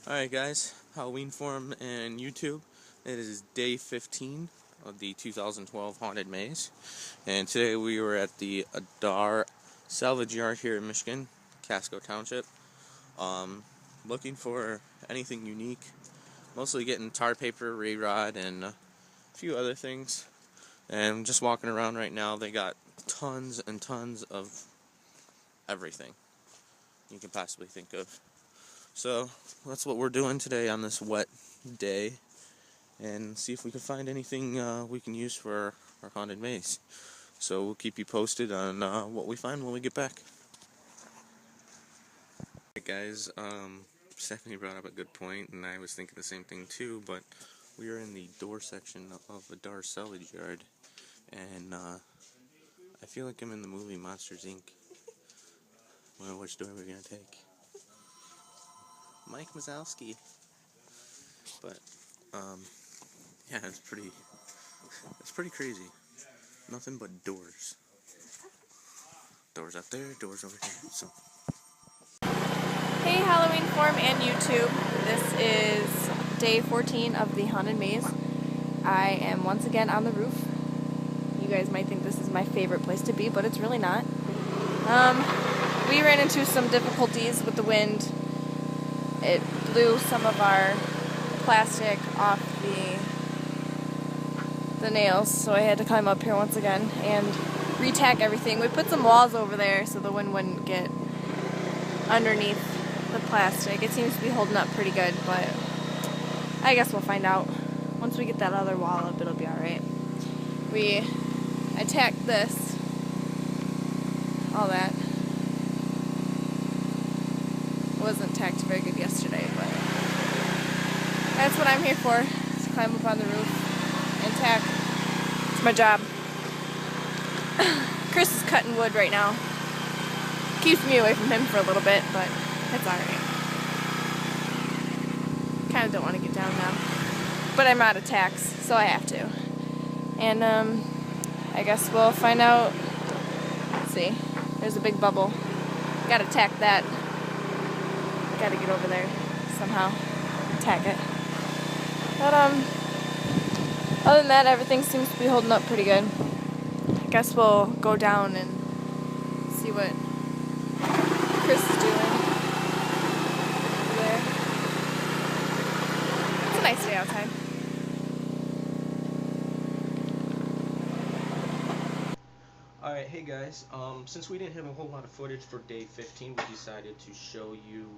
Alright guys, Halloween Forum and YouTube. It is day 15 of the 2012 Haunted Maze. And today we were at the Adar Salvage Yard here in Michigan, Casco Township. Looking for anything unique. Mostly getting tar paper, ray rod, and a few other things. And just walking around right now, they got tons and tons of everything you can possibly think of. So that's what we're doing today on this wet day, and see if we can find anything we can use for our haunted maze. So we'll keep you posted on what we find when we get back. Hey guys, Stephanie brought up a good point, and I was thinking the same thing too, but we are in the door section of Adar Salvage Yard, and I feel like I'm in the movie Monsters, Inc. Well, which door are we going to take? Mike Mazowski. But, yeah, it's pretty crazy. Nothing but doors. Doors up there, doors over here. So. Hey Halloween Forum and YouTube. This is day 14 of the Haunted Maze. I am once again on the roof. You guys might think this is my favorite place to be, but it's really not. We ran into some difficulties with the wind. It blew some of our plastic off the nails, so I had to climb up here once again and re-tack everything. We put some walls over there so the wind wouldn't get underneath the plastic. It seems to be holding up pretty good, but I guess we'll find out. Once we get that other wall up, it'll be alright. I tacked this, all that. Wasn't tacked very good yesterday, but that's what I'm here for, is to climb up on the roof and tack. It's my job. Chris is cutting wood right now. Keeps me away from him for a little bit, but it's alright. Kind of don't want to get down now, but I'm out of tacks, so I have to. And I guess we'll find out. Let's see, there's a big bubble. Gotta tack that. Gotta get over there somehow, tack it. But other than that, everything seems to be holding up pretty good. I guess we'll go down and see what Chris is doing over there. It's a nice day outside. Alright, hey guys, since we didn't have a whole lot of footage for day 15, we decided to show you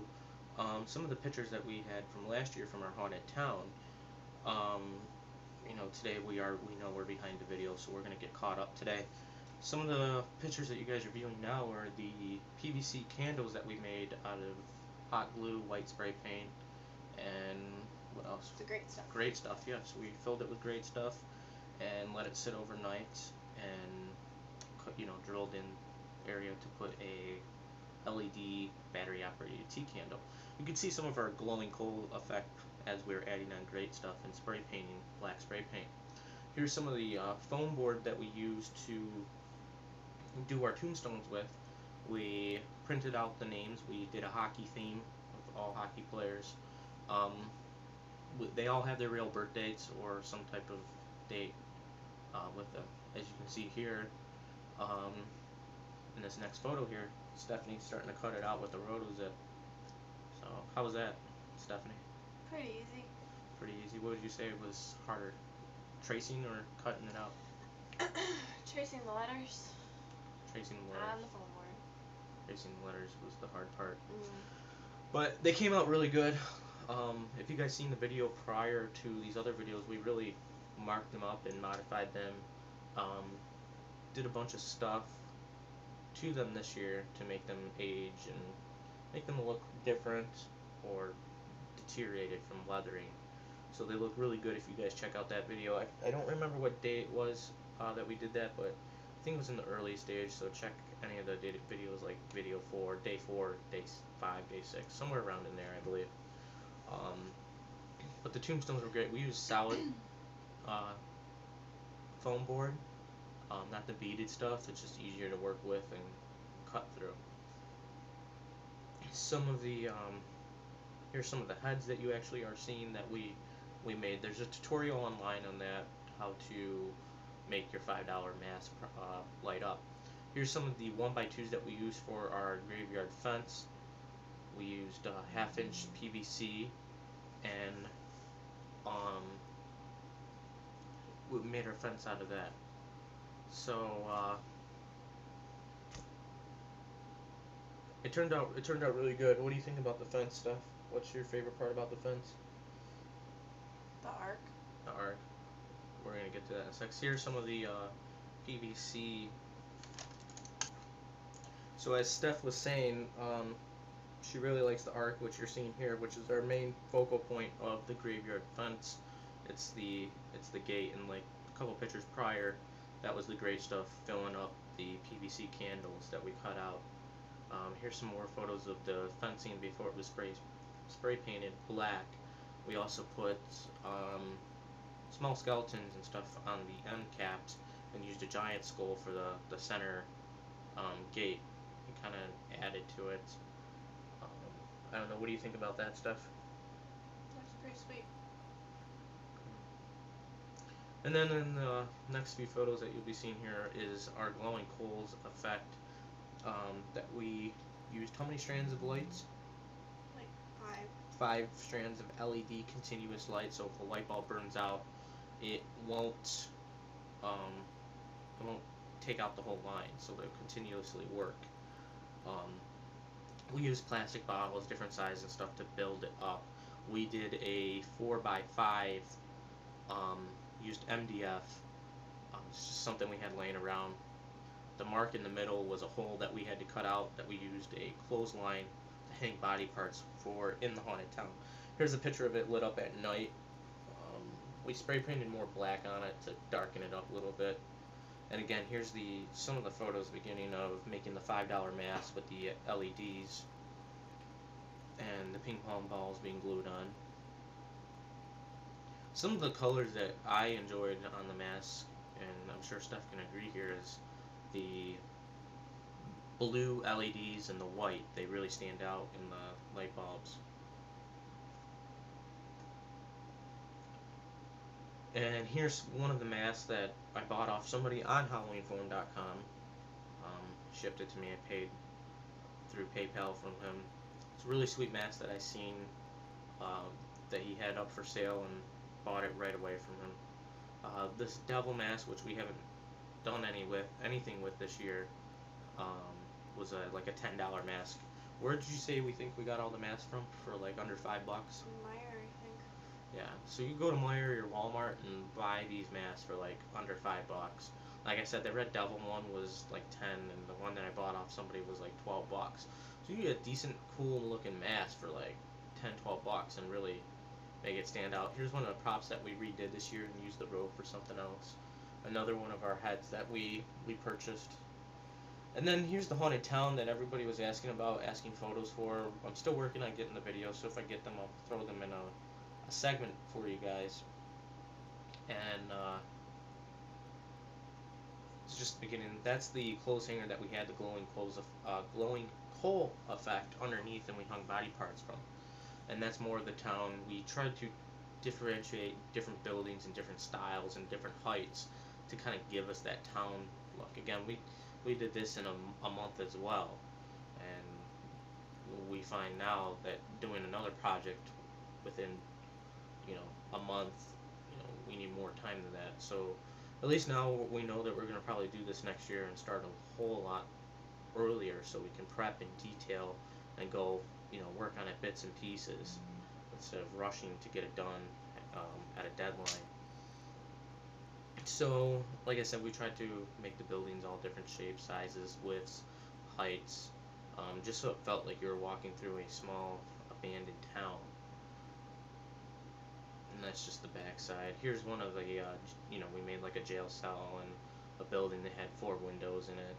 some of the pictures that we had from last year from our haunted town. Today we know we're behind the video, so we're going to get caught up today. Some of the pictures that you guys are viewing now are the PVC candles that we made out of hot glue, white spray paint, and what else? The great stuff. Great stuff, yes. We filled it with great stuff and let it sit overnight, and drilled in area to put a LED battery operated tea candle. You can see some of our glowing coal effect as we're adding on great stuff and spray painting black spray paint. Here's some of the foam board that we used to do our tombstones with. We printed out the names. We did a hockey theme of all hockey players. They all have their real birth dates or some type of date with them. As you can see here, in this next photo here, Stephanie's starting to cut it out with the rotozip. So, how was that, Stephanie? Pretty easy. Pretty easy. What would you say was harder, tracing or cutting it out? Tracing the letters. Tracing the letters. On the foam board. Tracing the letters was the hard part. Mm. But they came out really good. If you guys seen the video prior to these other videos, we really marked them up and modified them. Did a bunch of stuff to them this year to make them age and make them look different or deteriorated from weathering. So they look really good if you guys check out that video. I don't remember what day it was that we did that, but I think it was in the early stage, so check any of the videos like video 4, day 4, day 5, day 6, somewhere around in there, I believe. But the tombstones were great. We used solid foam board, not the beaded stuff. It's just easier to work with and cut through. Some of the Here's some of the heads that you actually are seeing that we made. There's a tutorial online on that, how to make your $5 mask light up. Here's some of the 1x2s that we use for our graveyard fence. We used 1/2-inch PVC, and we made our fence out of that. So it turned out really good. What do you think about the fence stuff? What's your favorite part about the fence? The arc. The arc. We're gonna get to that in a sec. Here's some of the PVC. So as Steph was saying, she really likes the arc, which you're seeing here, which is our main focal point of the graveyard fence. It's the gate, and like a couple pictures prior, that was the gray stuff filling up the PVC candles that we cut out. Here's some more photos of the fencing before it was spray painted black. We also put small skeletons and stuff on the end caps and used a giant skull for the center gate. And kind of added to it. I don't know, what do you think about that stuff? That's pretty sweet. And then in the next few photos that you'll be seeing here is our glowing coals effect that we used. How many strands of lights? Like 5. 5 strands of LED continuous light, so if a light bulb burns out, it won't take out the whole line, so they'll continuously work. We used plastic bottles, different sizes and stuff to build it up. We did a 4x5, used MDF. It's just something we had laying around. The mark in the middle was a hole that we had to cut out, that we used a clothesline to hang body parts for in the haunted town. Here's a picture of it lit up at night. We spray painted more black on it to darken it up a little bit. And again, here's some of the photos beginning of making the $5 mask with the LEDs and the ping pong balls being glued on. Some of the colors that I enjoyed on the mask, and I'm sure Steph can agree here, is the blue LEDs and the white. They really stand out in the light bulbs. And here's one of the masks that I bought off somebody on HalloweenForum.com. Shipped it to me. I paid through PayPal from him. It's a really sweet mask that I seen that he had up for sale, and bought it right away from him. This devil mask, which we haven't done anything with this year, was like a $10 mask. Where did you say we think we got all the masks from for like under $5? Meijer, I think. Yeah, so you go to Meijer or Walmart and buy these masks for like under $5. Like I said, the Red Devil one was like 10, and the one that I bought off somebody was like $12. So you get a decent, cool looking mask for like 10, $12 and really make it stand out. Here's one of the props that we redid this year and used the rope for something else. Another one of our heads that we purchased. And then here's the haunted town that everybody was asking about, asking photos for. I'm still working on getting the videos, so if I get them, I'll throw them in a segment for you guys. And it's just the beginning. That's the clothes hanger that we had the glowing coal effect underneath, and we hung body parts from. And that's more of the town. We tried to differentiate different buildings and different styles and different heights to kind of give us that town look. Again, we did this in a month as well, and we find now that doing another project within a month, we need more time than that. So at least now we know that we're going to probably do this next year and start a whole lot earlier, so we can prep in detail and go work on it bits and pieces instead of rushing to get it done at a deadline. So like I said, we tried to make the buildings all different shapes, sizes, widths, heights, just so it felt like you were walking through a small abandoned town. And that's just the back side. Here's one of the we made like a jail cell and a building that had 4 windows in it,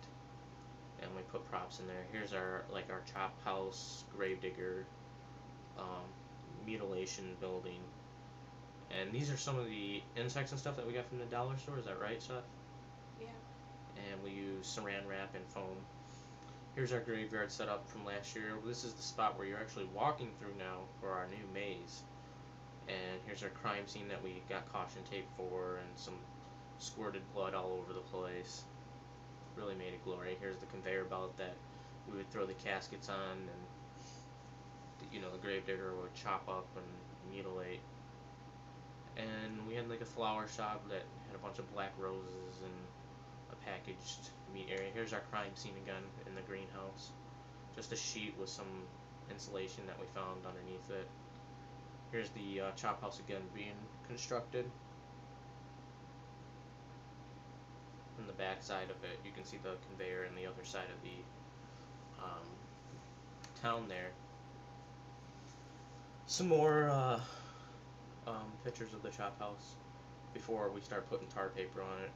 and we put props in there. Here's our chop house, gravedigger, mutilation building. And these are some of the insects and stuff that we got from the dollar store. Is that right, Seth? Yeah. And we use saran wrap and foam. Here's our graveyard setup from last year. This is the spot where you're actually walking through now for our new maze. And here's our crime scene that we got caution tape for, and some squirted blood all over the place. Really made it glory. Here's the conveyor belt that we would throw the caskets on, and the gravedigger would chop up and mutilate. And we had like a flower shop that had a bunch of black roses and a packaged meat area. Here's our crime scene again in the greenhouse. Just a sheet with some insulation that we found underneath it. Here's the chop house again being constructed. On the back side of it, you can see the conveyor and the other side of the town there. Some more pictures of the chop house before we start putting tar paper on it.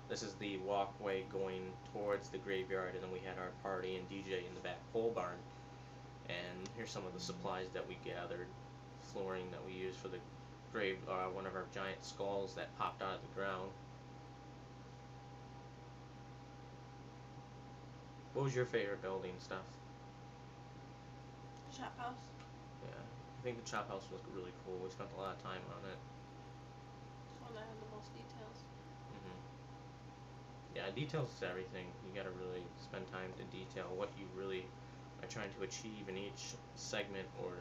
This is the walkway going towards the graveyard, and then we had our party and DJ in the back pole barn. And here's some of the supplies that we gathered. Flooring that we used for the grave, one of our giant skulls that popped out of the ground. What was your favorite building, Steph? The chop house. Yeah, I think the chop house was really cool. We spent a lot of time on it. It's one that had the most details. Yeah, details is everything. You gotta really spend time to detail what you really are trying to achieve in each segment or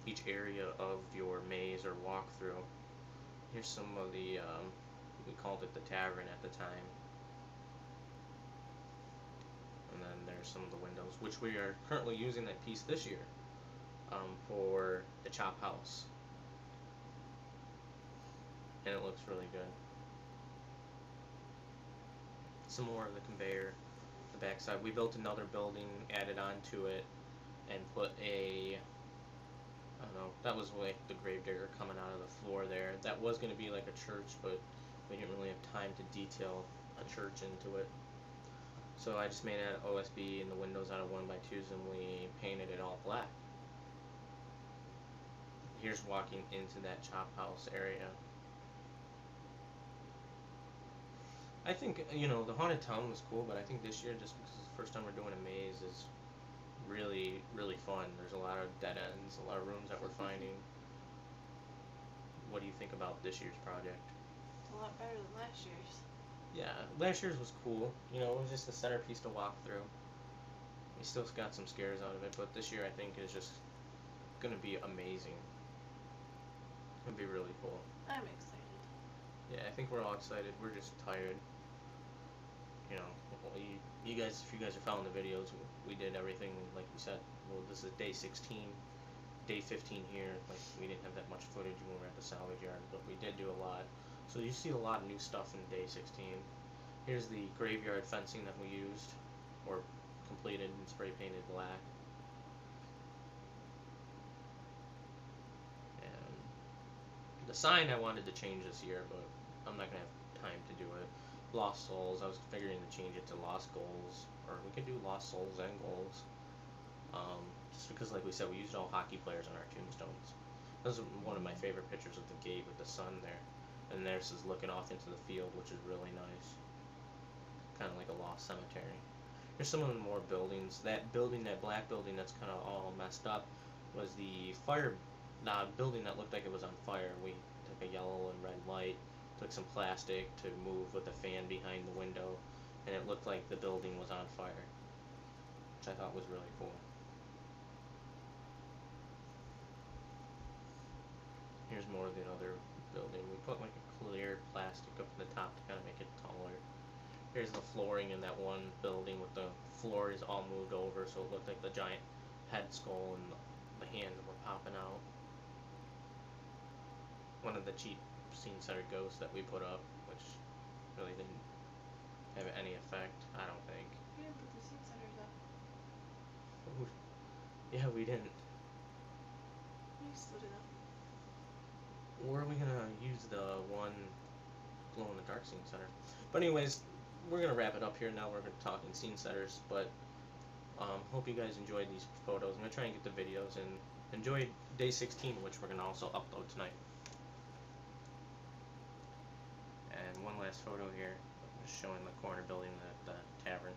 each area of your maze or walkthrough. Here's some of the, we called it the tavern at the time. And then there's some of the windows, which we are currently using that piece this year for the chop house. And it looks really good. Some more of the conveyor, the backside. We built another building, added on to it, and put a, I don't know, that was like the gravedigger coming out of the floor there. That was going to be like a church, but we didn't really have time to detail a church into it. So I just made it out of OSB and the windows out of 1x2s, and we painted it all black. Here's walking into that chop house area. I think, the haunted town was cool, but I think this year, just because it's the first time we're doing a maze, is really, really fun. There's a lot of dead ends, a lot of rooms that we're finding. What do you think about this year's project? It's a lot better than last year's. Yeah, last year's was cool. It was just a centerpiece to walk through. We still got some scares out of it, but this year I think is just going to be amazing. It's going to be really cool. I'm excited. Yeah, I think we're all excited. We're just tired. You guys, if you guys are following the videos, we did everything like we said. Well, this is day 16, day 15 here. Like, we didn't have that much footage when we were at the salvage yard, but we did do a lot. So you see a lot of new stuff in day 16. Here's the graveyard fencing that we used, or completed and spray painted black. And the sign I wanted to change this year, but I'm not going to have time to do it. Lost Souls, I was figuring to change it to Lost Goals, or we could do Lost Souls and Goals. Just because, like we said, we used all hockey players on our tombstones. This is one of my favorite pictures of the gate with the sun there. And there's is looking off into the field, which is really nice. Kind of like a lost cemetery. Here's some of the more buildings. That building, that black building that's kind of all messed up, was the fire building that looked like it was on fire. We took a yellow and red light, took some plastic to move with the fan behind the window, and it looked like the building was on fire, which I thought was really cool. Here's more of the other building. We put like a clear plastic up in the top to kind of make it taller. Here's the flooring in that one building with the floors all moved over, so it looked like the giant head skull and the hands were popping out. One of the cheap scene center ghosts that we put up, which really didn't have any effect, I don't think. We didn't put the scene centers up. Yeah, we didn't. We split it up. Or are we gonna use the one glow in the dark scene center? But anyways, we're gonna wrap it up here now. We're gonna talk in scene centers, but hope you guys enjoyed these photos. I'm gonna try and get the videos and enjoy day 16, which we're gonna also upload tonight. And one last photo here, just showing the corner building at the tavern.